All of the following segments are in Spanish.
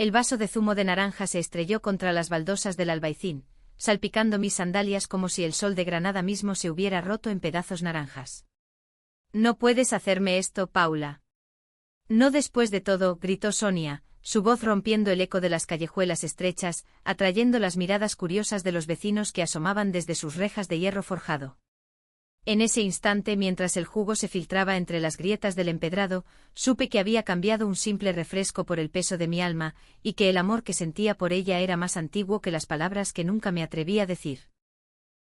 El vaso de zumo de naranja se estrelló contra las baldosas del albaicín, salpicando mis sandalias como si el sol de Granada mismo se hubiera roto en pedazos naranjas. «No puedes hacerme esto, Paula». «No después de todo», gritó Sonia, su voz rompiendo el eco de las callejuelas estrechas, atrayendo las miradas curiosas de los vecinos que asomaban desde sus rejas de hierro forjado. En ese instante, mientras el jugo se filtraba entre las grietas del empedrado, supe que había cambiado un simple refresco por el peso de mi alma, y que el amor que sentía por ella era más antiguo que las palabras que nunca me atreví a decir.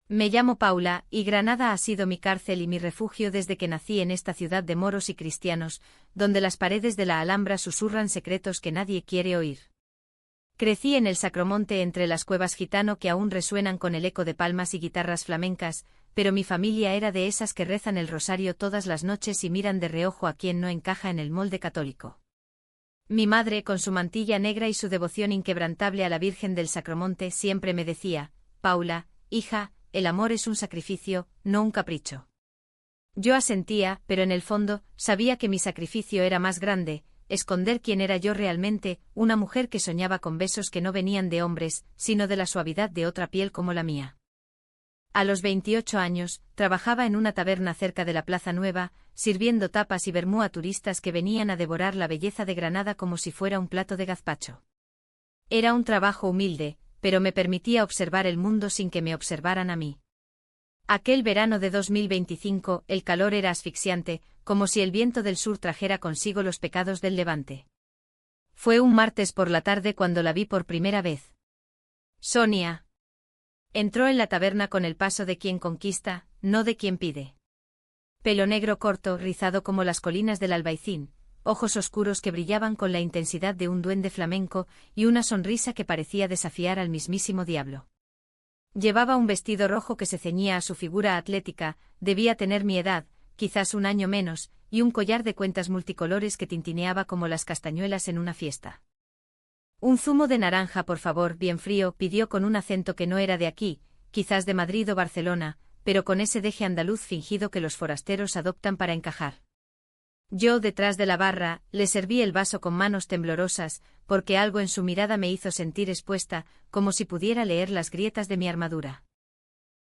Me llamo Paula, y Granada ha sido mi cárcel y mi refugio desde que nací en esta ciudad de moros y cristianos, donde las paredes de la Alhambra susurran secretos que nadie quiere oír. Crecí en el Sacromonte entre las cuevas gitano que aún resuenan con el eco de palmas y guitarras flamencas, pero mi familia era de esas que rezan el rosario todas las noches y miran de reojo a quien no encaja en el molde católico. Mi madre, con su mantilla negra y su devoción inquebrantable a la Virgen del Sacromonte, siempre me decía: «Paula, hija, el amor es un sacrificio, no un capricho». Yo asentía, pero en el fondo, sabía que mi sacrificio era más grande: esconder quién era yo realmente, una mujer que soñaba con besos que no venían de hombres, sino de la suavidad de otra piel como la mía. A los 28 años, trabajaba en una taberna cerca de la Plaza Nueva, sirviendo tapas y vermú a turistas que venían a devorar la belleza de Granada como si fuera un plato de gazpacho. Era un trabajo humilde, pero me permitía observar el mundo sin que me observaran a mí. Aquel verano de 2025, el calor era asfixiante, como si el viento del sur trajera consigo los pecados del levante. Fue un martes por la tarde cuando la vi por primera vez. Sonia. Entró en la taberna con el paso de quien conquista, no de quien pide. Pelo negro corto, rizado como las colinas del Albaicín, ojos oscuros que brillaban con la intensidad de un duende flamenco y una sonrisa que parecía desafiar al mismísimo diablo. Llevaba un vestido rojo que se ceñía a su figura atlética, debía tener mi edad, quizás un año menos, y un collar de cuentas multicolores que tintineaba como las castañuelas en una fiesta. «Un zumo de naranja, por favor, bien frío», pidió con un acento que no era de aquí, quizás de Madrid o Barcelona, pero con ese deje andaluz fingido que los forasteros adoptan para encajar. Yo, detrás de la barra, le serví el vaso con manos temblorosas, porque algo en su mirada me hizo sentir expuesta, como si pudiera leer las grietas de mi armadura.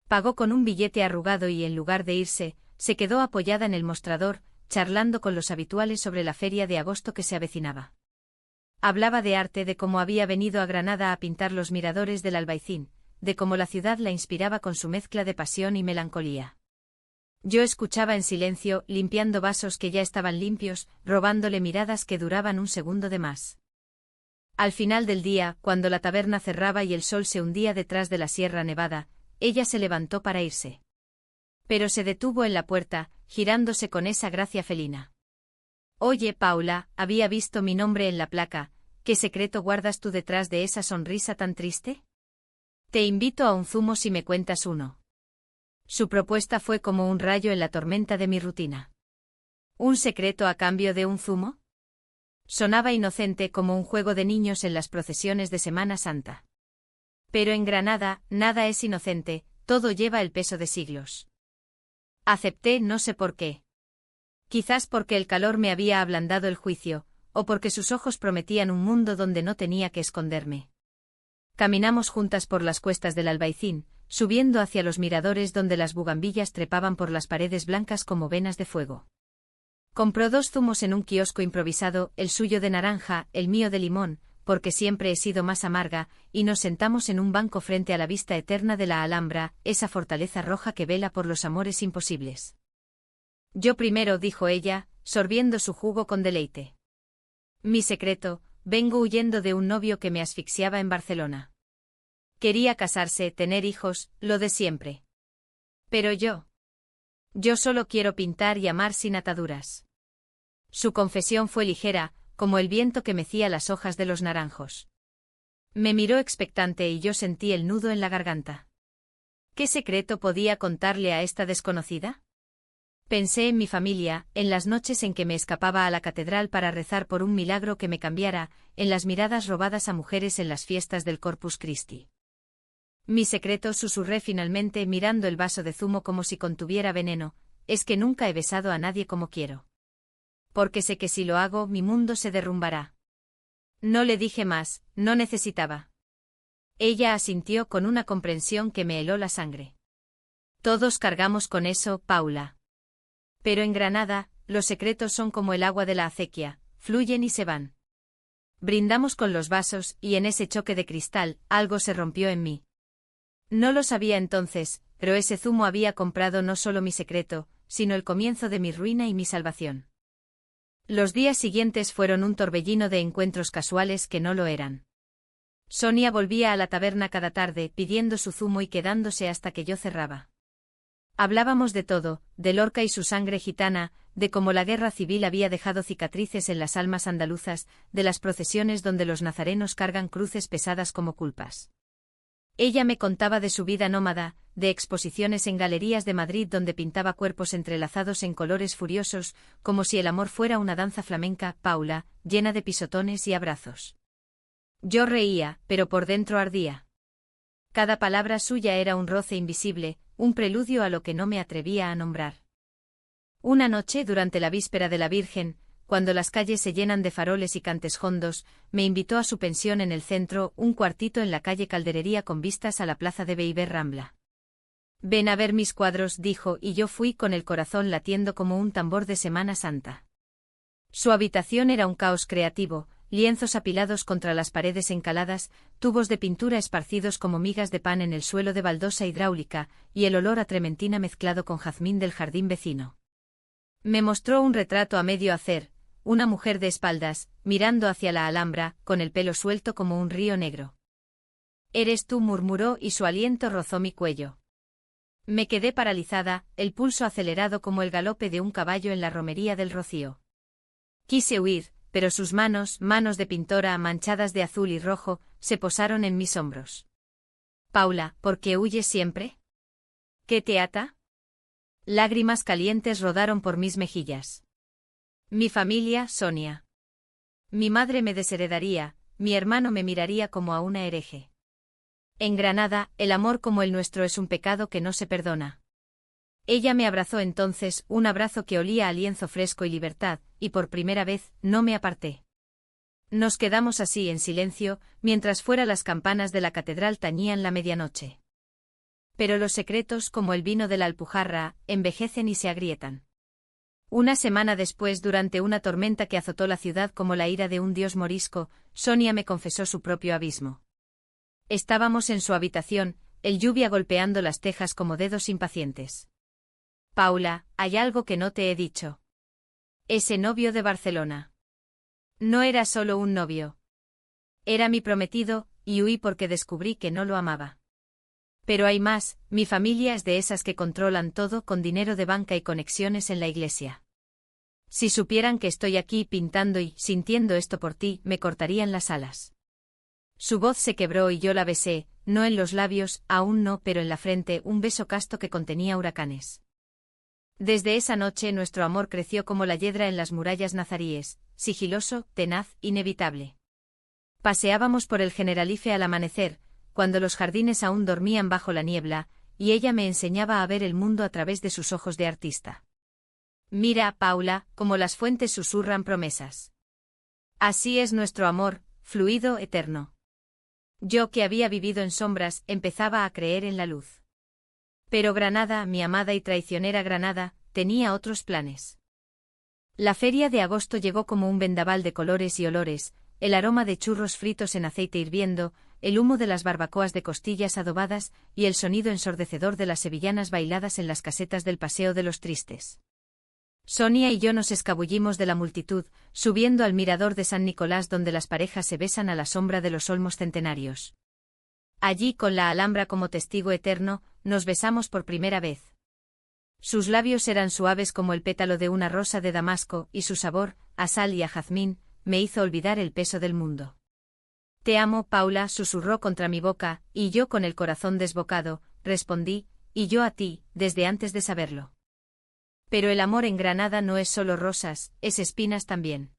Pagó con un billete arrugado y, en lugar de irse, se quedó apoyada en el mostrador, charlando con los habituales sobre la feria de agosto que se avecinaba. Hablaba de arte, de cómo había venido a Granada a pintar los miradores del Albaicín, de cómo la ciudad la inspiraba con su mezcla de pasión y melancolía. Yo escuchaba en silencio, limpiando vasos que ya estaban limpios, robándole miradas que duraban un segundo de más. Al final del día, cuando la taberna cerraba y el sol se hundía detrás de la Sierra Nevada, ella se levantó para irse. Pero se detuvo en la puerta, girándose con esa gracia felina. «Oye, Paula, había visto mi nombre en la placa. ¿Qué secreto guardas tú detrás de esa sonrisa tan triste? Te invito a un zumo si me cuentas uno». Su propuesta fue como un rayo en la tormenta de mi rutina. ¿Un secreto a cambio de un zumo? Sonaba inocente, como un juego de niños en las procesiones de Semana Santa. Pero en Granada, nada es inocente, todo lleva el peso de siglos. Acepté, no sé por qué. Quizás porque el calor me había ablandado el juicio, o porque sus ojos prometían un mundo donde no tenía que esconderme. Caminamos juntas por las cuestas del Albaicín, subiendo hacia los miradores donde las bugambillas trepaban por las paredes blancas como venas de fuego. Compró 2 zumos en un kiosco improvisado, el suyo de naranja, el mío de limón, porque siempre he sido más amarga, y nos sentamos en un banco frente a la vista eterna de la Alhambra, esa fortaleza roja que vela por los amores imposibles. «Yo primero», dijo ella, sorbiendo su jugo con deleite. «Mi secreto: vengo huyendo de un novio que me asfixiaba en Barcelona. Quería casarse, tener hijos, lo de siempre. Pero yo solo quiero pintar y amar sin ataduras». Su confesión fue ligera, como el viento que mecía las hojas de los naranjos. Me miró expectante y yo sentí el nudo en la garganta. ¿Qué secreto podía contarle a esta desconocida? Pensé en mi familia, en las noches en que me escapaba a la catedral para rezar por un milagro que me cambiara, en las miradas robadas a mujeres en las fiestas del Corpus Christi. «Mi secreto», susurré finalmente mirando el vaso de zumo como si contuviera veneno, «es que nunca he besado a nadie como quiero. Porque sé que si lo hago, mi mundo se derrumbará». No le dije más, no necesitaba. Ella asintió con una comprensión que me heló la sangre. Todos cargamos con eso, Paula. Pero en Granada, los secretos son como el agua de la acequia, fluyen y se van. Brindamos con los vasos, y en ese choque de cristal, algo se rompió en mí. No lo sabía entonces, pero ese zumo había comprado no solo mi secreto, sino el comienzo de mi ruina y mi salvación. Los días siguientes fueron un torbellino de encuentros casuales que no lo eran. Sonia volvía a la taberna cada tarde, pidiendo su zumo y quedándose hasta que yo cerraba. Hablábamos de todo, de Lorca y su sangre gitana, de cómo la guerra civil había dejado cicatrices en las almas andaluzas, de las procesiones donde los nazarenos cargan cruces pesadas como culpas. Ella me contaba de su vida nómada, de exposiciones en galerías de Madrid donde pintaba cuerpos entrelazados en colores furiosos, como si el amor fuera una danza flamenca, Paula, llena de pisotones y abrazos. Yo reía, pero por dentro ardía. Cada palabra suya era un roce invisible, un preludio a lo que no me atrevía a nombrar. Una noche durante la víspera de la Virgen, cuando las calles se llenan de faroles y cantesjondos, me invitó a su pensión en el centro, un cuartito en la calle Calderería con vistas a la plaza de Beiber Rambla. Ven a ver mis cuadros, dijo, y yo fui con el corazón latiendo como un tambor de Semana Santa. Su habitación era un caos creativo, lienzos apilados contra las paredes encaladas, tubos de pintura esparcidos como migas de pan en el suelo de baldosa hidráulica, y el olor a trementina mezclado con jazmín del jardín vecino. Me mostró un retrato a medio hacer, una mujer de espaldas, mirando hacia la Alhambra, con el pelo suelto como un río negro. «Eres tú», murmuró, y su aliento rozó mi cuello. Me quedé paralizada, el pulso acelerado como el galope de un caballo en la romería del Rocío. Quise huir, pero sus manos, manos de pintora manchadas de azul y rojo, se posaron en mis hombros. «Paula, ¿por qué huyes siempre? ¿Qué te ata?» Lágrimas calientes rodaron por mis mejillas. Mi familia, Sonia. Mi madre me desheredaría, mi hermano me miraría como a una hereje. En Granada, el amor como el nuestro es un pecado que no se perdona. Ella me abrazó entonces, un abrazo que olía a lienzo fresco y libertad, y por primera vez, no me aparté. Nos quedamos así en silencio, mientras fuera las campanas de la catedral tañían la medianoche. Pero los secretos, como el vino de la Alpujarra, envejecen y se agrietan. Una semana después, durante una tormenta que azotó la ciudad como la ira de un dios morisco, Sonia me confesó su propio abismo. Estábamos en su habitación, el lluvia golpeando las tejas como dedos impacientes. «Paula, hay algo que no te he dicho. Ese novio de Barcelona. No era solo un novio. Era mi prometido, y huí porque descubrí que no lo amaba. Pero hay más, mi familia es de esas que controlan todo con dinero de banca y conexiones en la iglesia. Si supieran que estoy aquí pintando y sintiendo esto por ti, me cortarían las alas». Su voz se quebró y yo la besé, no en los labios, aún no, pero en la frente, un beso casto que contenía huracanes. Desde esa noche nuestro amor creció como la yedra en las murallas nazaríes, sigiloso, tenaz, inevitable. Paseábamos por el Generalife al amanecer, cuando los jardines aún dormían bajo la niebla, y ella me enseñaba a ver el mundo a través de sus ojos de artista. «Mira, Paula, como las fuentes susurran promesas. Así es nuestro amor, fluido, eterno». Yo, que había vivido en sombras, empezaba a creer en la luz. Pero Granada, mi amada y traicionera Granada, tenía otros planes. La feria de agosto llegó como un vendaval de colores y olores, el aroma de churros fritos en aceite hirviendo, el humo de las barbacoas de costillas adobadas y el sonido ensordecedor de las sevillanas bailadas en las casetas del Paseo de los Tristes. Sonia y yo nos escabullimos de la multitud, subiendo al mirador de San Nicolás donde las parejas se besan a la sombra de los olmos centenarios. Allí, con la Alhambra como testigo eterno, nos besamos por primera vez. Sus labios eran suaves como el pétalo de una rosa de Damasco, y su sabor, a sal y a jazmín, me hizo olvidar el peso del mundo. «Te amo, Paula», susurró contra mi boca, y yo con el corazón desbocado, respondí, «y yo a ti», desde antes de saberlo. Pero el amor en Granada no es solo rosas, es espinas también.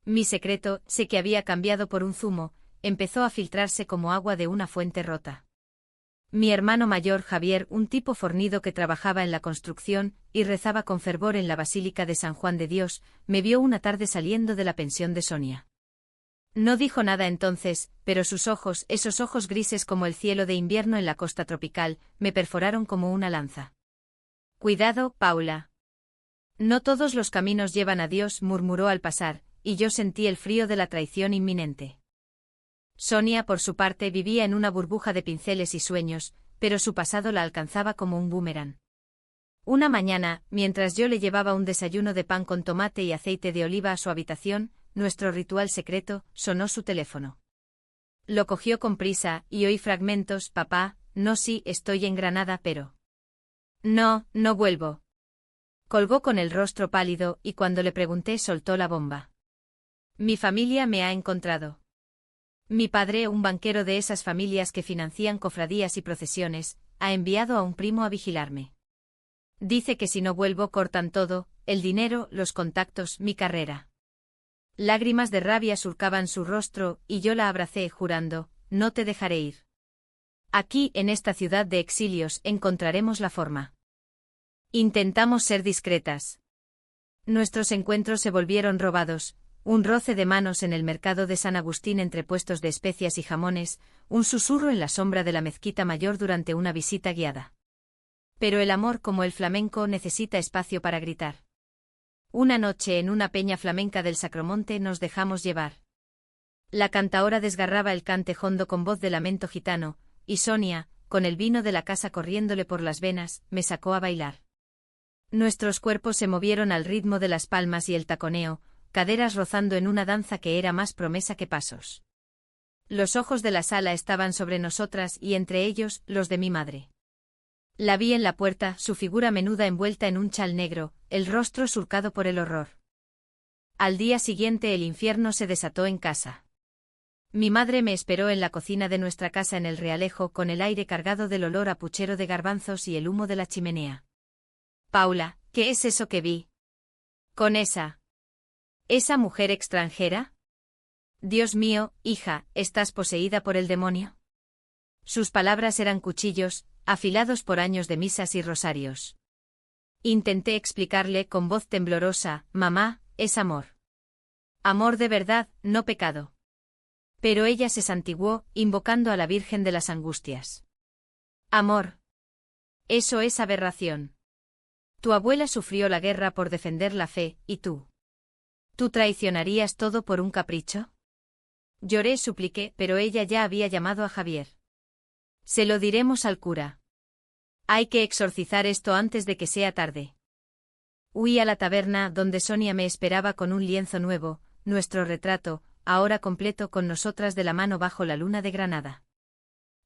Mi secreto, sé que había cambiado por un zumo, empezó a filtrarse como agua de una fuente rota. Mi hermano mayor Javier, un tipo fornido que trabajaba en la construcción y rezaba con fervor en la Basílica de San Juan de Dios, me vio una tarde saliendo de la pensión de Sonia. No dijo nada entonces, pero sus ojos, esos ojos grises como el cielo de invierno en la costa tropical, me perforaron como una lanza. Cuidado, Paula. No todos los caminos llevan a Dios, murmuró al pasar, y yo sentí el frío de la traición inminente. Sonia, por su parte, vivía en una burbuja de pinceles y sueños, pero su pasado la alcanzaba como un boomerang. Una mañana, mientras yo le llevaba un desayuno de pan con tomate y aceite de oliva a su habitación, nuestro ritual secreto, sonó su teléfono. Lo cogió con prisa, y oí fragmentos: papá, no, sí, estoy en Granada, pero... No, no vuelvo. Colgó con el rostro pálido, y cuando le pregunté soltó la bomba. Mi familia me ha encontrado. Mi padre, un banquero de esas familias que financian cofradías y procesiones, ha enviado a un primo a vigilarme. Dice que si no vuelvo cortan todo, el dinero, los contactos, mi carrera. Lágrimas de rabia surcaban su rostro, y yo la abracé jurando, no te dejaré ir. Aquí, en esta ciudad de exilios, encontraremos la forma. Intentamos ser discretas. Nuestros encuentros se volvieron robados, un roce de manos en el mercado de San Agustín entre puestos de especias y jamones, un susurro en la sombra de la mezquita mayor durante una visita guiada. Pero el amor, como el flamenco, necesita espacio para gritar. Una noche en una peña flamenca del Sacromonte nos dejamos llevar. La cantaora desgarraba el cante hondo con voz de lamento gitano, y Sonia, con el vino de la casa corriéndole por las venas, me sacó a bailar. Nuestros cuerpos se movieron al ritmo de las palmas y el taconeo, caderas rozando en una danza que era más promesa que pasos. Los ojos de la sala estaban sobre nosotras y entre ellos, los de mi madre. La vi en la puerta, su figura menuda envuelta en un chal negro, el rostro surcado por el horror. Al día siguiente el infierno se desató en casa. Mi madre me esperó en la cocina de nuestra casa en el Realejo con el aire cargado del olor a puchero de garbanzos y el humo de la chimenea. Paula, ¿qué es eso que vi? ¿Con esa mujer extranjera? Dios mío, hija, ¿estás poseída por el demonio? Sus palabras eran cuchillos, afilados por años de misas y rosarios. Intenté explicarle con voz temblorosa: mamá, es amor. Amor de verdad, no pecado. Pero ella se santiguó, invocando a la Virgen de las Angustias. Amor. Eso es aberración. Tu abuela sufrió la guerra por defender la fe, ¿y tú? ¿Tú traicionarías todo por un capricho? Lloré, supliqué, pero ella ya había llamado a Javier. Se lo diremos al cura. Hay que exorcizar esto antes de que sea tarde. Huí a la taberna donde Sonia me esperaba con un lienzo nuevo, nuestro retrato, ahora completo con nosotras de la mano bajo la luna de Granada.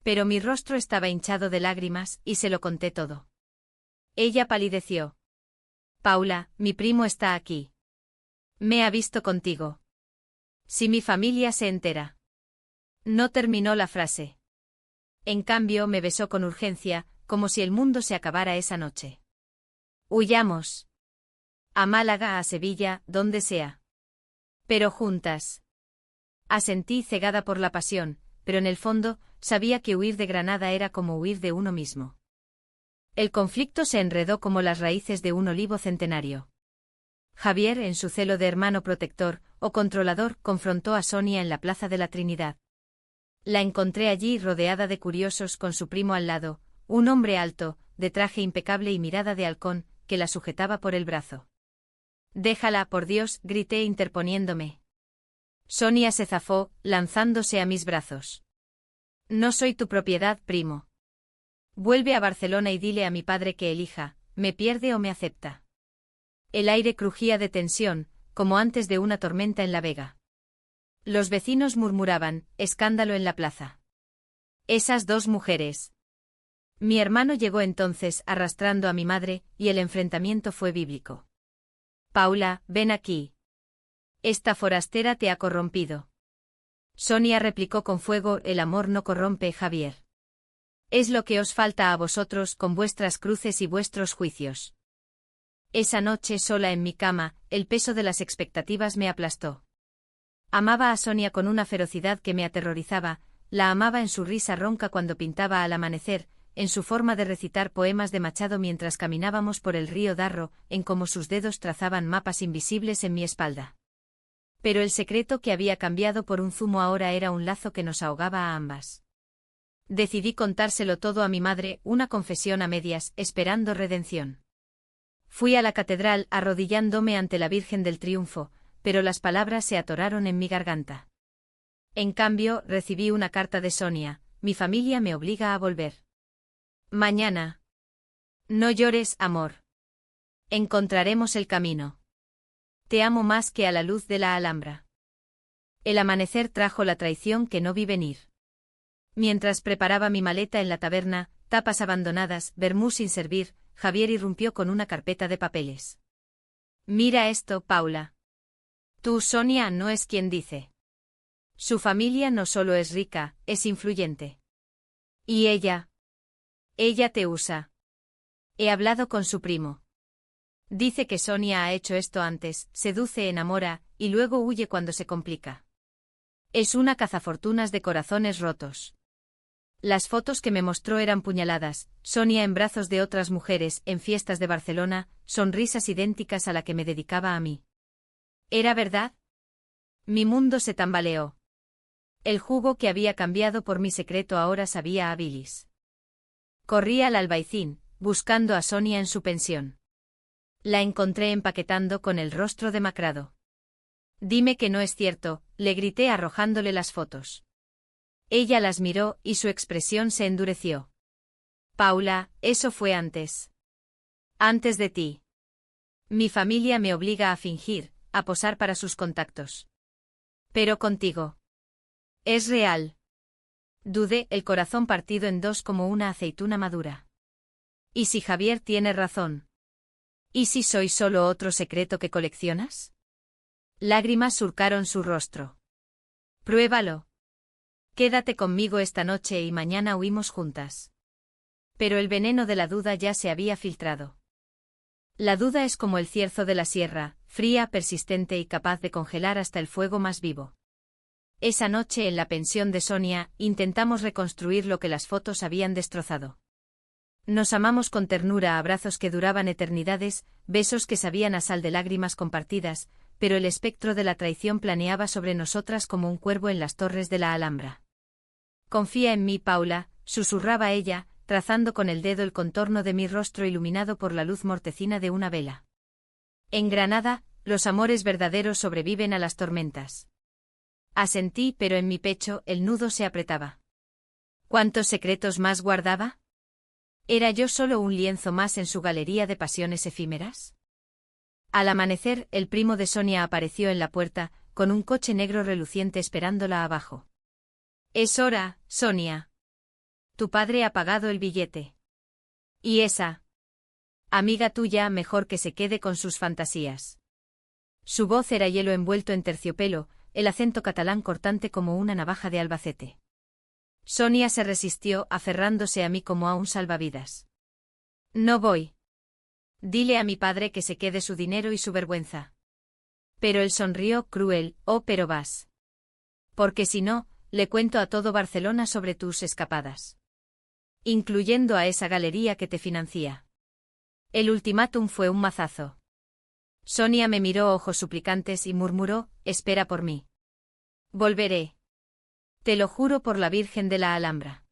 Pero mi rostro estaba hinchado de lágrimas y se lo conté todo. Ella palideció. Paula, mi primo está aquí. Me ha visto contigo. Si mi familia se entera. No terminó la frase. En cambio me besó con urgencia, como si el mundo se acabara esa noche. Huyamos. A Málaga, a Sevilla, donde sea. Pero juntas. Asentí cegada por la pasión, pero en el fondo, sabía que huir de Granada era como huir de uno mismo. El conflicto se enredó como las raíces de un olivo centenario. Javier, en su celo de hermano protector o controlador, confrontó a Sonia en la Plaza de la Trinidad. La encontré allí rodeada de curiosos con su primo al lado, un hombre alto, de traje impecable y mirada de halcón, que la sujetaba por el brazo. Déjala, por Dios, grité interponiéndome. Sonia se zafó, lanzándose a mis brazos. No soy tu propiedad, primo. Vuelve a Barcelona y dile a mi padre que elija, me pierde o me acepta. El aire crujía de tensión, como antes de una tormenta en La Vega. Los vecinos murmuraban: escándalo en la plaza. Esas dos mujeres. Mi hermano llegó entonces arrastrando a mi madre, y el enfrentamiento fue bíblico. Paula, ven aquí. Esta forastera te ha corrompido. Sonia replicó con fuego: el amor no corrompe, Javier. Es lo que os falta a vosotros con vuestras cruces y vuestros juicios. Esa noche sola en mi cama, el peso de las expectativas me aplastó. Amaba a Sonia con una ferocidad que me aterrorizaba, la amaba en su risa ronca cuando pintaba al amanecer, en su forma de recitar poemas de Machado mientras caminábamos por el río Darro, en cómo sus dedos trazaban mapas invisibles en mi espalda. Pero el secreto que había cambiado por un zumo ahora era un lazo que nos ahogaba a ambas. Decidí contárselo todo a mi madre, una confesión a medias, esperando redención. Fui a la catedral arrodillándome ante la Virgen del Triunfo, pero las palabras se atoraron en mi garganta. En cambio, recibí una carta de Sonia: mi familia me obliga a volver. Mañana. No llores, amor. Encontraremos el camino. Te amo más que a la luz de la Alhambra. El amanecer trajo la traición que no vi venir. Mientras preparaba mi maleta en la taberna, tapas abandonadas, vermú sin servir, Javier irrumpió con una carpeta de papeles. Mira esto, Paula. Tú, Sonia, no es quien dice. Su familia no solo es rica, es influyente. ¿Y ella? Ella te usa. He hablado con su primo. Dice que Sonia ha hecho esto antes, seduce, enamora, y luego huye cuando se complica. Es una cazafortunas de corazones rotos. Las fotos que me mostró eran puñaladas, Sonia en brazos de otras mujeres, en fiestas de Barcelona, sonrisas idénticas a la que me dedicaba a mí. ¿Era verdad? Mi mundo se tambaleó. El jugo que había cambiado por mi secreto ahora sabía a bilis. Corrí al Albaicín, buscando a Sonia en su pensión. La encontré empaquetando con el rostro demacrado. Dime que no es cierto, le grité arrojándole las fotos. Ella las miró y su expresión se endureció. Paula, eso fue antes. Antes de ti. Mi familia me obliga a fingir, a posar para sus contactos. Pero contigo. Es real. Dudé, el corazón partido en dos como una aceituna madura. ¿Y si Javier tiene razón? ¿Y si soy solo otro secreto que coleccionas? Lágrimas surcaron su rostro. Pruébalo. Quédate conmigo esta noche y mañana huimos juntas. Pero el veneno de la duda ya se había filtrado. La duda es como el cierzo de la sierra, fría, persistente y capaz de congelar hasta el fuego más vivo. Esa noche en la pensión de Sonia, intentamos reconstruir lo que las fotos habían destrozado. Nos amamos con ternura, abrazos que duraban eternidades, besos que sabían a sal de lágrimas compartidas, pero el espectro de la traición planeaba sobre nosotras como un cuervo en las torres de la Alhambra. Confía en mí, Paula, susurraba ella, trazando con el dedo el contorno de mi rostro iluminado por la luz mortecina de una vela. En Granada, los amores verdaderos sobreviven a las tormentas. Asentí, pero en mi pecho el nudo se apretaba. ¿Cuántos secretos más guardaba? ¿Era yo solo un lienzo más en su galería de pasiones efímeras? Al amanecer, el primo de Sonia apareció en la puerta, con un coche negro reluciente esperándola abajo. Es hora, Sonia. Tu padre ha pagado el billete. ¿Y esa? Amiga tuya, mejor que se quede con sus fantasías. Su voz era hielo envuelto en terciopelo, el acento catalán cortante como una navaja de Albacete. Sonia se resistió, aferrándose a mí como a un salvavidas. No voy. Dile a mi padre que se quede su dinero y su vergüenza. Pero él sonrió, cruel. Oh, pero vas. Porque si no, le cuento a todo Barcelona sobre tus escapadas. Incluyendo a esa galería que te financia. El ultimátum fue un mazazo. Sonia me miró ojos suplicantes y murmuró: espera por mí. Volveré. Te lo juro por la Virgen de la Alhambra.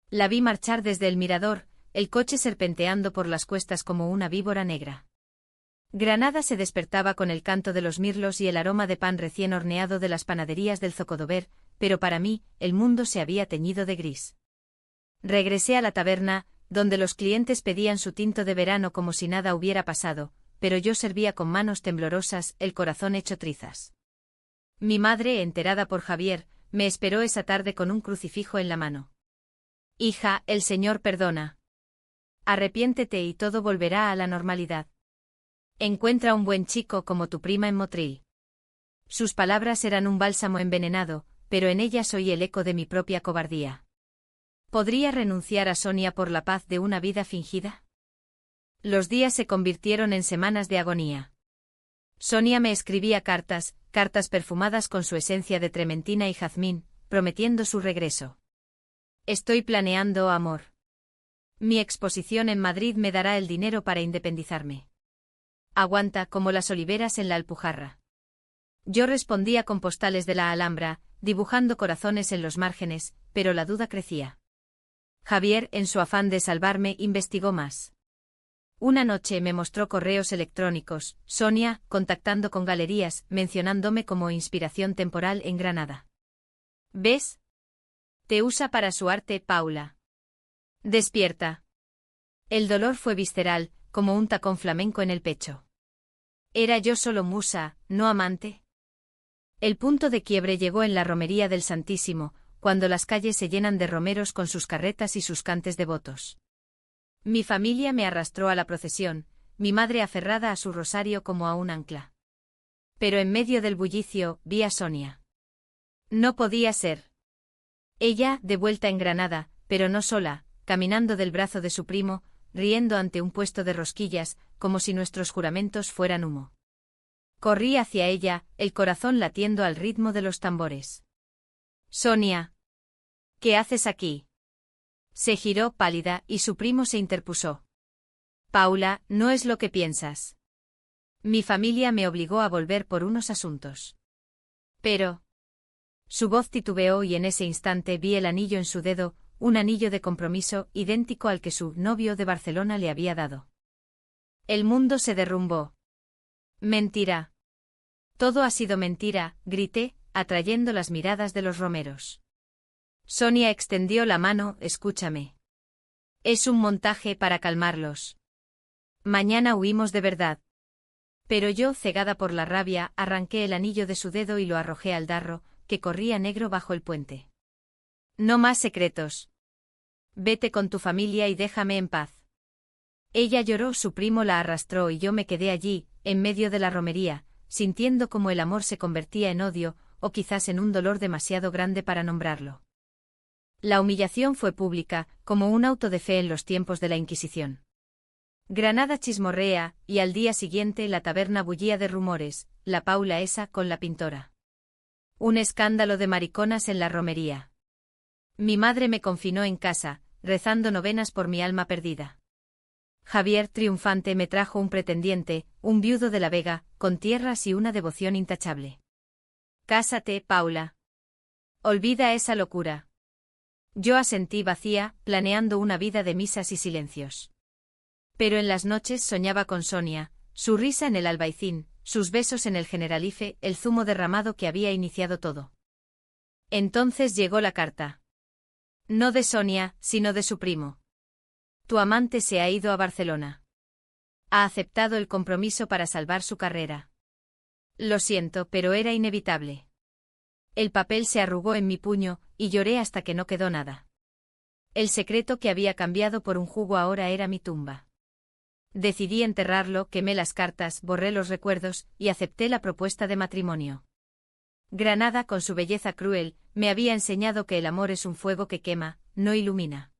La vi marchar desde el mirador, el coche serpenteando por las cuestas como una víbora negra. Granada se despertaba con el canto de los mirlos y el aroma de pan recién horneado de las panaderías del Zocodover, pero para mí, el mundo se había teñido de gris. Regresé a la taberna, donde los clientes pedían su tinto de verano como si nada hubiera pasado, pero yo servía con manos temblorosas, el corazón hecho trizas. Mi madre, enterada por Javier, me esperó esa tarde con un crucifijo en la mano. Hija, el Señor perdona. Arrepiéntete y todo volverá a la normalidad. Encuentra un buen chico como tu prima en Motril. Sus palabras eran un bálsamo envenenado, pero en ellas oí el eco de mi propia cobardía. ¿Podría renunciar a Sonia por la paz de una vida fingida? Los días se convirtieron en semanas de agonía. Sonia me escribía cartas perfumadas con su esencia de trementina y jazmín, prometiendo su regreso. Estoy planeando, amor. Mi exposición en Madrid me dará el dinero para independizarme. Aguanta como las oliveras en la Alpujarra. Yo respondía con postales de la Alhambra, dibujando corazones en los márgenes, pero la duda crecía. Javier, en su afán de salvarme, investigó más. Una noche me mostró correos electrónicos, Sonia, contactando con galerías, mencionándome como inspiración temporal en Granada. ¿Ves? Te usa para su arte, Paula. Despierta. El dolor fue visceral, como un tacón flamenco en el pecho. ¿Era yo solo musa, no amante? El punto de quiebre llegó en la romería del Santísimo, cuando las calles se llenan de romeros con sus carretas y sus cantes devotos. Mi familia me arrastró a la procesión, mi madre aferrada a su rosario como a un ancla. Pero en medio del bullicio, vi a Sonia. No podía ser. Ella, de vuelta en Granada, pero no sola, caminando del brazo de su primo, riendo ante un puesto de rosquillas, como si nuestros juramentos fueran humo. Corrí hacia ella, el corazón latiendo al ritmo de los tambores. Sonia. ¿Qué haces aquí? Se giró pálida y su primo se interpuso. Paula, no es lo que piensas. Mi familia me obligó a volver por unos asuntos. Pero... Su voz titubeó y en ese instante vi el anillo en su dedo, un anillo de compromiso idéntico al que su novio de Barcelona le había dado. El mundo se derrumbó. Mentira. Todo ha sido mentira, grité, atrayendo las miradas de los romeros. Sonia extendió la mano, escúchame. Es un montaje para calmarlos. Mañana huimos de verdad. Pero yo, cegada por la rabia, arranqué el anillo de su dedo y lo arrojé al Darro, que corría negro bajo el puente. No más secretos. Vete con tu familia y déjame en paz. Ella lloró, su primo la arrastró y yo me quedé allí, en medio de la romería, sintiendo como el amor se convertía en odio, o quizás en un dolor demasiado grande para nombrarlo. La humillación fue pública, como un auto de fe en los tiempos de la Inquisición. Granada chismorrea, y al día siguiente la taberna bullía de rumores, la Paula esa con la pintora. Un escándalo de mariconas en la romería. Mi madre me confinó en casa, rezando novenas por mi alma perdida. Javier, triunfante, me trajo un pretendiente, un viudo de la Vega, con tierras y una devoción intachable. Cásate, Paula. Olvida esa locura. Yo asentí vacía, planeando una vida de misas y silencios. Pero en las noches soñaba con Sonia, su risa en el Albaicín, sus besos en el Generalife, el zumo derramado que había iniciado todo. Entonces llegó la carta. No de Sonia, sino de su primo. Tu amante se ha ido a Barcelona. Ha aceptado el compromiso para salvar su carrera. Lo siento, pero era inevitable. El papel se arrugó en mi puño, y lloré hasta que no quedó nada. El secreto que había cambiado por un jugo ahora era mi tumba. Decidí enterrarlo, quemé las cartas, borré los recuerdos, y acepté la propuesta de matrimonio. Granada, con su belleza cruel, me había enseñado que el amor es un fuego que quema, no ilumina.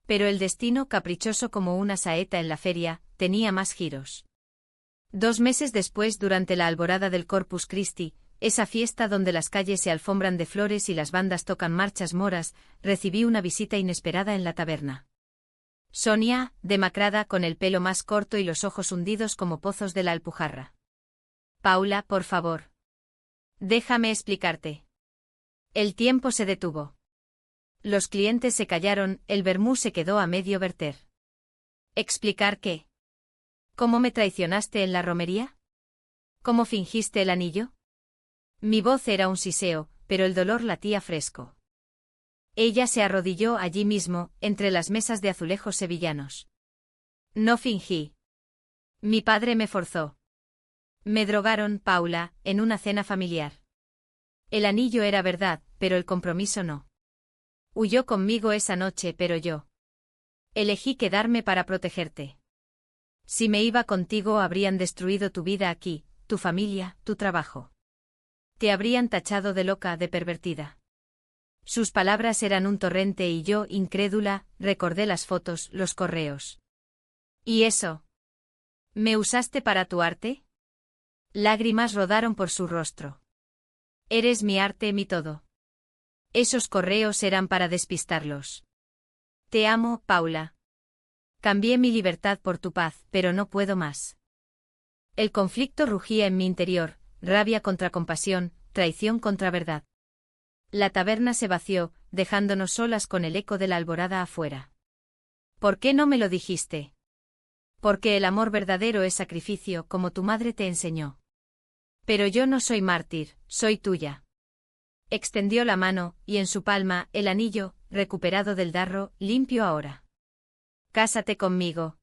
Pero el destino, caprichoso como una saeta en la feria, tenía más giros. 2 meses después, durante la alborada del Corpus Christi, esa fiesta donde las calles se alfombran de flores y las bandas tocan marchas moras, recibí una visita inesperada en la taberna. Sonia, demacrada, con el pelo más corto y los ojos hundidos como pozos de la Alpujarra. Paula, por favor. Déjame explicarte. El tiempo se detuvo. Los clientes se callaron, el vermú se quedó a medio verter. ¿Explicar qué? ¿Cómo me traicionaste en la romería? ¿Cómo fingiste el anillo? Mi voz era un siseo, pero el dolor latía fresco. Ella se arrodilló allí mismo, entre las mesas de azulejos sevillanos. No fingí. Mi padre me forzó. Me drogaron, Paula, en una cena familiar. El anillo era verdad, pero el compromiso no. Huyó conmigo esa noche, pero yo elegí quedarme para protegerte. Si me iba contigo habrían destruido tu vida aquí, tu familia, tu trabajo. Te habrían tachado de loca, de pervertida. Sus palabras eran un torrente y yo, incrédula, recordé las fotos, los correos. ¿Y eso? ¿Me usaste para tu arte? Lágrimas rodaron por su rostro. Eres mi arte, mi todo. Esos correos eran para despistarlos. Te amo, Paula. Cambié mi libertad por tu paz, pero no puedo más. El conflicto rugía en mi interior, rabia contra compasión, traición contra verdad. La taberna se vació, dejándonos solas con el eco de la alborada afuera. ¿Por qué no me lo dijiste? Porque el amor verdadero es sacrificio, como tu madre te enseñó. Pero yo no soy mártir, soy tuya. Extendió la mano, y en su palma, el anillo, recuperado del darro, limpio ahora. Cásate conmigo.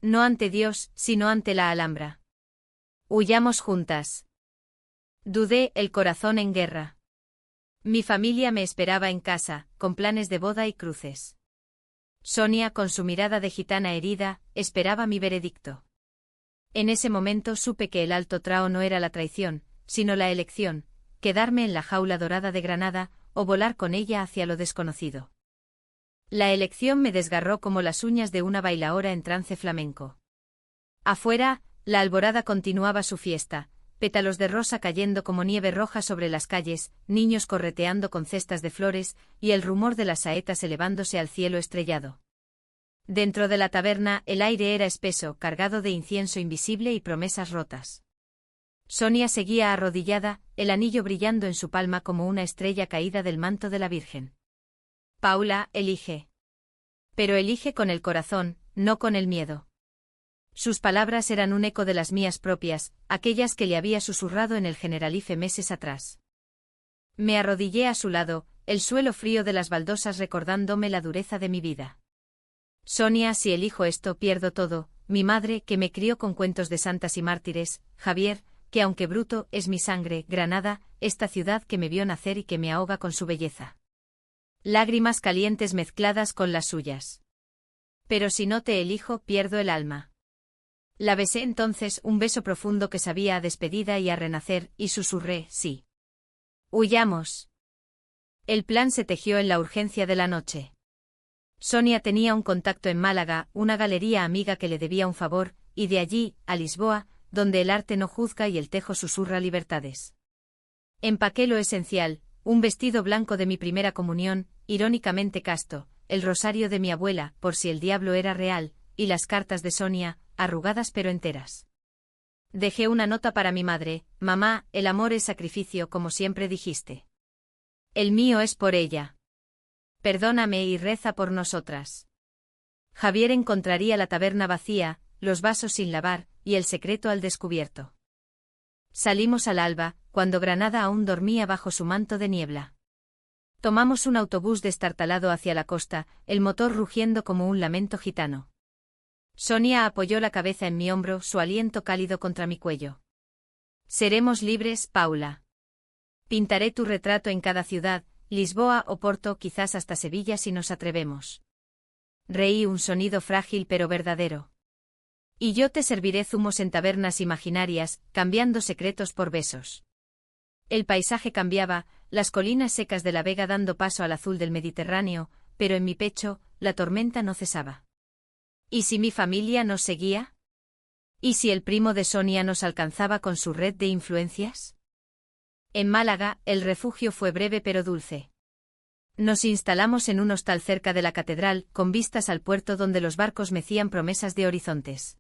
No ante Dios, sino ante la Alhambra. Huyamos juntas. Dudé, el corazón en guerra. Mi familia me esperaba en casa, con planes de boda y cruces. Sonia, con su mirada de gitana herida, esperaba mi veredicto. En ese momento supe que el alto trao no era la traición, sino la elección, quedarme en la jaula dorada de Granada, o volar con ella hacia lo desconocido. La elección me desgarró como las uñas de una bailaora en trance flamenco. Afuera, la alborada continuaba su fiesta, pétalos de rosa cayendo como nieve roja sobre las calles, niños correteando con cestas de flores, y el rumor de las saetas elevándose al cielo estrellado. Dentro de la taberna, el aire era espeso, cargado de incienso invisible y promesas rotas. Sonia seguía arrodillada, el anillo brillando en su palma como una estrella caída del manto de la Virgen. Paula, elige. Pero elige con el corazón, no con el miedo. Sus palabras eran un eco de las mías propias, aquellas que le había susurrado en el Generalife meses atrás. Me arrodillé a su lado, el suelo frío de las baldosas recordándome la dureza de mi vida. Sonia, si elijo esto pierdo todo, mi madre, que me crió con cuentos de santas y mártires, Javier, que aunque bruto, es mi sangre, Granada, esta ciudad que me vio nacer y que me ahoga con su belleza. Lágrimas calientes mezcladas con las suyas. Pero si no te elijo, pierdo el alma. La besé entonces, un beso profundo que sabía a despedida y a renacer, y susurré, sí. Huyamos. El plan se tejió en la urgencia de la noche. Sonia tenía un contacto en Málaga, una galería amiga que le debía un favor, y de allí, a Lisboa, donde el arte no juzga y el tejo susurra libertades. Empaqué lo esencial, un vestido blanco de mi primera comunión, irónicamente casto, el rosario de mi abuela, por si el diablo era real, y las cartas de Sonia, arrugadas pero enteras. Dejé una nota para mi madre: mamá, el amor es sacrificio como siempre dijiste. El mío es por ella. Perdóname y reza por nosotras. Javier encontraría la taberna vacía, los vasos sin lavar, y el secreto al descubierto. Salimos al alba, cuando Granada aún dormía bajo su manto de niebla. Tomamos un autobús destartalado hacia la costa, el motor rugiendo como un lamento gitano. Sonia apoyó la cabeza en mi hombro, su aliento cálido contra mi cuello. Seremos libres, Paula. Pintaré tu retrato en cada ciudad, Lisboa o Porto, quizás hasta Sevilla si nos atrevemos. Reí, un sonido frágil pero verdadero. Y yo te serviré zumos en tabernas imaginarias, cambiando secretos por besos. El paisaje cambiaba, las colinas secas de la Vega dando paso al azul del Mediterráneo, pero en mi pecho, la tormenta no cesaba. ¿Y si mi familia nos seguía? ¿Y si el primo de Sonia nos alcanzaba con su red de influencias? En Málaga, el refugio fue breve pero dulce. Nos instalamos en un hostal cerca de la catedral, con vistas al puerto donde los barcos mecían promesas de horizontes.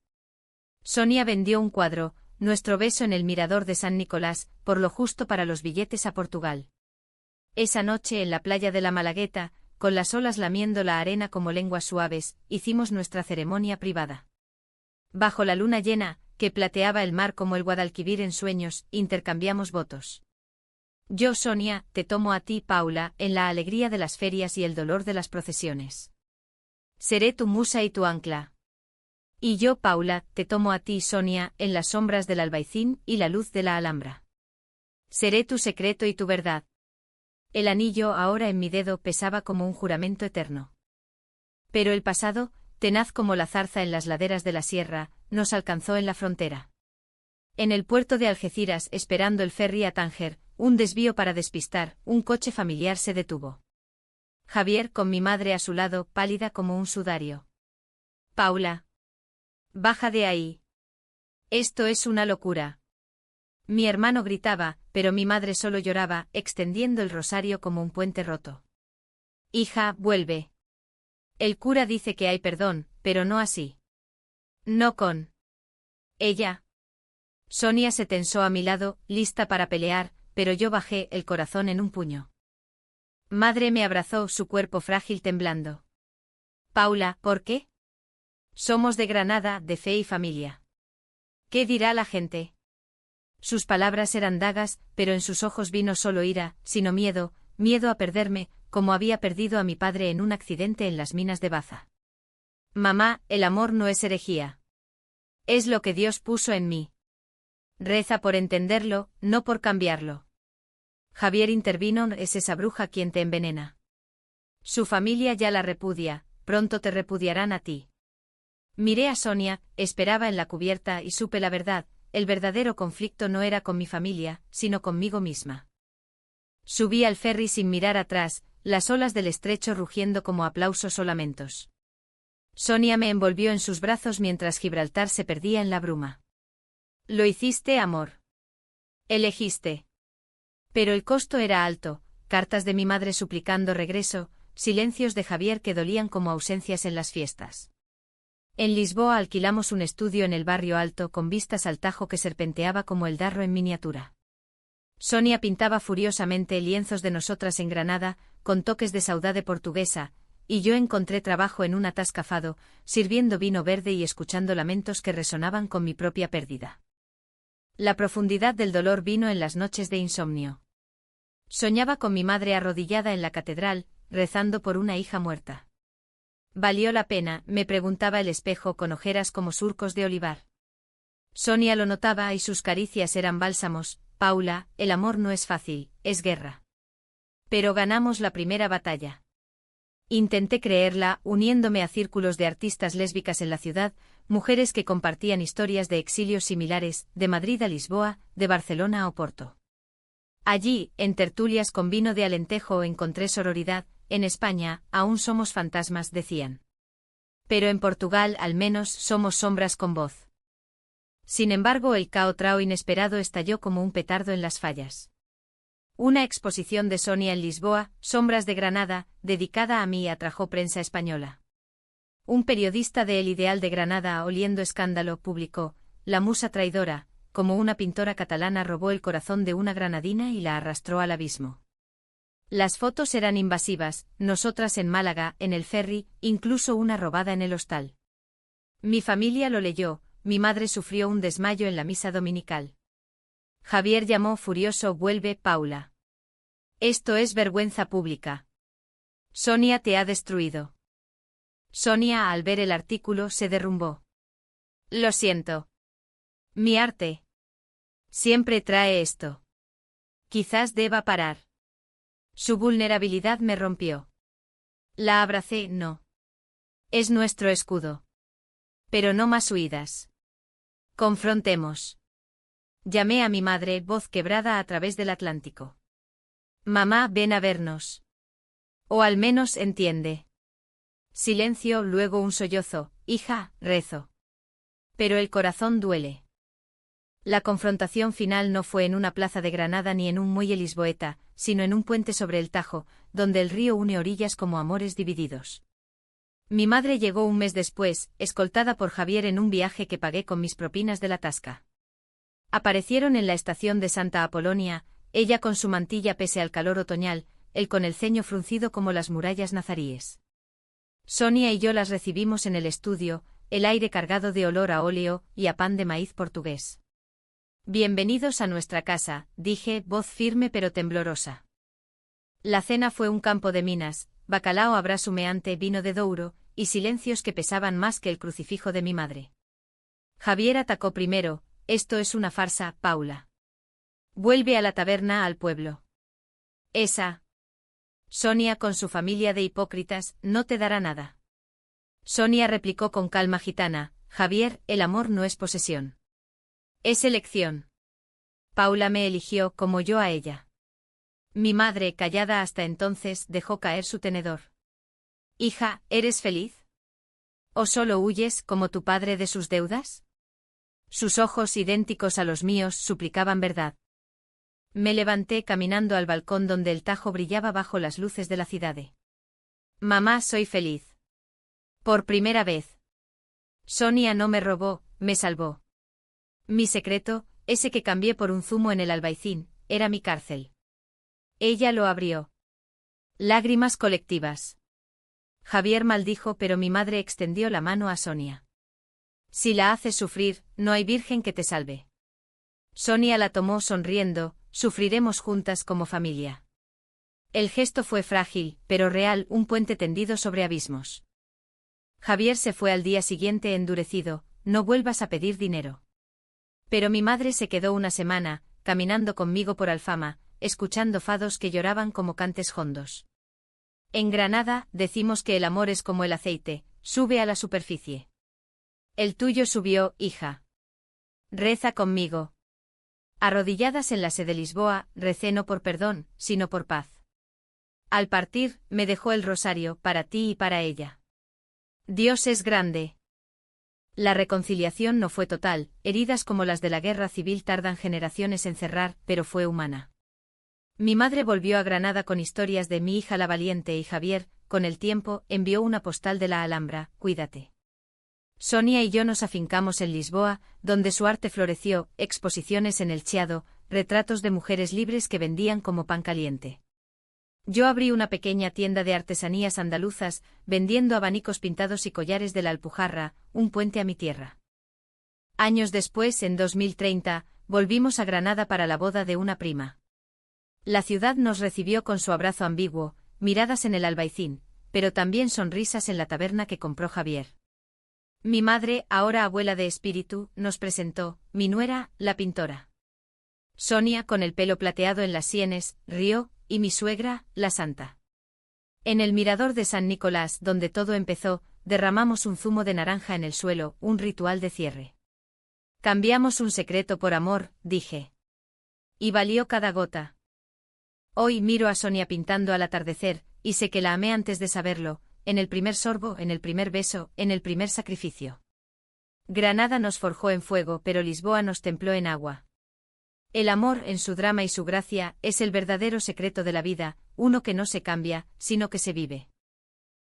Sonia vendió un cuadro, nuestro beso en el mirador de San Nicolás, por lo justo para los billetes a Portugal. Esa noche en la playa de la Malagueta, con las olas lamiendo la arena como lenguas suaves, hicimos nuestra ceremonia privada. Bajo la luna llena, que plateaba el mar como el Guadalquivir en sueños, intercambiamos votos. Yo, Sonia, te tomo a ti, Paula, en la alegría de las ferias y el dolor de las procesiones. Seré tu musa y tu ancla. Y yo, Paula, te tomo a ti, Sonia, en las sombras del Albaicín y la luz de la Alhambra. Seré tu secreto y tu verdad. El anillo ahora en mi dedo pesaba como un juramento eterno. Pero el pasado, tenaz como la zarza en las laderas de la sierra, nos alcanzó en la frontera. En el puerto de Algeciras, esperando el ferry a Tánger, un desvío para despistar, un coche familiar se detuvo. Javier, con mi madre a su lado, pálida como un sudario. Paula. Baja de ahí. Esto es una locura. Mi hermano gritaba, pero mi madre solo lloraba, extendiendo el rosario como un puente roto. Hija, vuelve. El cura dice que hay perdón, pero no así. No con ella. Sonia se tensó a mi lado, lista para pelear, pero yo bajé el corazón en un puño. Madre me abrazó, su cuerpo frágil temblando. Paula, ¿por qué? Somos de Granada, de fe y familia. ¿Qué dirá la gente? Sus palabras eran dagas, pero en sus ojos vino solo ira, sino miedo, miedo a perderme, como había perdido a mi padre en un accidente en las minas de Baza. Mamá, el amor no es herejía. Es lo que Dios puso en mí. Reza por entenderlo, no por cambiarlo. Javier intervino, es esa bruja quien te envenena. Su familia ya la repudia, pronto te repudiarán a ti. Miré a Sonia, esperaba en la cubierta y supe la verdad, el verdadero conflicto no era con mi familia, sino conmigo misma. Subí al ferry sin mirar atrás, las olas del estrecho rugiendo como aplausos o lamentos. Sonia me envolvió en sus brazos mientras Gibraltar se perdía en la bruma. Lo hiciste, amor. Elegiste. Pero el costo era alto, cartas de mi madre suplicando regreso, silencios de Javier que dolían como ausencias en las fiestas. En Lisboa alquilamos un estudio en el barrio alto con vistas al Tajo que serpenteaba como el Darro en miniatura. Sonia pintaba furiosamente lienzos de nosotras en Granada, con toques de saudade portuguesa, y yo encontré trabajo en un atascafado, sirviendo vino verde y escuchando lamentos que resonaban con mi propia pérdida. La profundidad del dolor vino en las noches de insomnio. Soñaba con mi madre arrodillada en la catedral, rezando por una hija muerta. ¿Valió la pena?, me preguntaba el espejo con ojeras como surcos de olivar. Sonia lo notaba y sus caricias eran bálsamos. Paula, el amor no es fácil, es guerra. Pero ganamos la primera batalla. Intenté creerla, uniéndome a círculos de artistas lésbicas en la ciudad, mujeres que compartían historias de exilios similares, de Madrid a Lisboa, de Barcelona a Oporto. Allí, en tertulias con vino de Alentejo encontré sororidad. En España, aún somos fantasmas, decían. Pero en Portugal al menos somos sombras con voz. Sin embargo, el caotrao inesperado estalló como un petardo en las fallas. Una exposición de Sonia en Lisboa, Sombras de Granada, dedicada a mí, atrajo prensa española. Un periodista de El Ideal de Granada, oliendo escándalo, publicó: La musa traidora, como una pintora catalana robó el corazón de una granadina y la arrastró al abismo. Las fotos eran invasivas, nosotras en Málaga, en el ferry, incluso una robada en el hostal. Mi familia lo leyó, mi madre sufrió un desmayo en la misa dominical. Javier llamó furioso: vuelve, Paula. Esto es vergüenza pública. Sonia te ha destruido. Sonia, al ver el artículo, se derrumbó. Lo siento. Mi arte. Siempre trae esto. Quizás deba parar. Su vulnerabilidad me rompió. La abracé, no. Es nuestro escudo. Pero no más huidas. Confrontemos. Llamé a mi madre, voz quebrada a través del Atlántico. Mamá, ven a vernos. O al menos entiende. Silencio, luego un sollozo: hija, rezo. Pero el corazón duele. La confrontación final no fue en una plaza de Granada ni en un muelle lisboeta, sino en un puente sobre el Tajo, donde el río une orillas como amores divididos. Mi madre llegó un mes después, escoltada por Javier en un viaje que pagué con mis propinas de la tasca. Aparecieron en la estación de Santa Apolonia, ella con su mantilla pese al calor otoñal, él con el ceño fruncido como las murallas nazaríes. Sonia y yo las recibimos en el estudio, el aire cargado de olor a óleo y a pan de maíz portugués. Bienvenidos a nuestra casa, dije, voz firme pero temblorosa. La cena fue un campo de minas, bacalao a brás humeante, vino de Douro, y silencios que pesaban más que el crucifijo de mi madre. Javier atacó primero: esto es una farsa, Paula. Vuelve a la taberna, al pueblo. Esa Sonia con su familia de hipócritas no te dará nada. Sonia replicó con calma gitana: Javier, el amor no es posesión. Es elección. Paula me eligió como yo a ella. Mi madre, callada hasta entonces, dejó caer su tenedor. Hija, ¿eres feliz? ¿O solo huyes, como tu padre, de sus deudas? Sus ojos, idénticos a los míos, suplicaban verdad. Me levanté caminando al balcón donde el Tajo brillaba bajo las luces de la ciudad. Mamá, soy feliz. Por primera vez. Sonia no me robó, me salvó. Mi secreto, Ese que cambié por un zumo en el Albaicín, era mi cárcel. Ella lo abrió. Lágrimas colectivas. Javier maldijo, pero mi madre extendió la mano a Sonia. Si la haces sufrir, no hay virgen que te salve. Sonia la tomó sonriendo, sufriremos juntas como familia. El gesto fue frágil, pero real, un puente tendido sobre abismos. Javier se fue al día siguiente endurecido, no vuelvas a pedir dinero. Pero mi madre se quedó una semana, caminando conmigo por Alfama, escuchando fados que lloraban como cantes jondos. En Granada, decimos que el amor es como el aceite, sube a la superficie. El tuyo subió, hija. Reza conmigo. Arrodilladas en la sede de Lisboa, recé no por perdón, sino por paz. Al partir, me dejó el rosario, para ti y para ella. Dios es grande. La reconciliación no fue total, heridas como las de la guerra civil tardan generaciones en cerrar, pero fue humana. Mi madre volvió a Granada con historias de mi hija la valiente y Javier, con el tiempo, envió una postal de la Alhambra, cuídate. Sonia y yo nos afincamos en Lisboa, donde su arte floreció, exposiciones en el Chiado, retratos de mujeres libres que vendían como pan caliente. Yo abrí una pequeña tienda de artesanías andaluzas, vendiendo abanicos pintados y collares de la Alpujarra, un puente a mi tierra. Años después, en 2030, volvimos a Granada para la boda de una prima. La ciudad nos recibió con su abrazo ambiguo, miradas en el Albaicín, pero también sonrisas en la taberna que compró Javier. Mi madre, ahora abuela de espíritu, nos presentó, mi nuera, la pintora. Sonia, con el pelo plateado en las sienes, rió, y mi suegra, la santa. En el mirador de San Nicolás, donde todo empezó, derramamos un zumo de naranja en el suelo, un ritual de cierre. Cambiamos un secreto por amor, dije. Y valió cada gota. Hoy miro a Sonia pintando al atardecer, y sé que la amé antes de saberlo, en el primer sorbo, en el primer beso, en el primer sacrificio. Granada nos forjó en fuego, pero Lisboa nos templó en agua. El amor, en su drama y su gracia, es el verdadero secreto de la vida, uno que no se cambia, sino que se vive.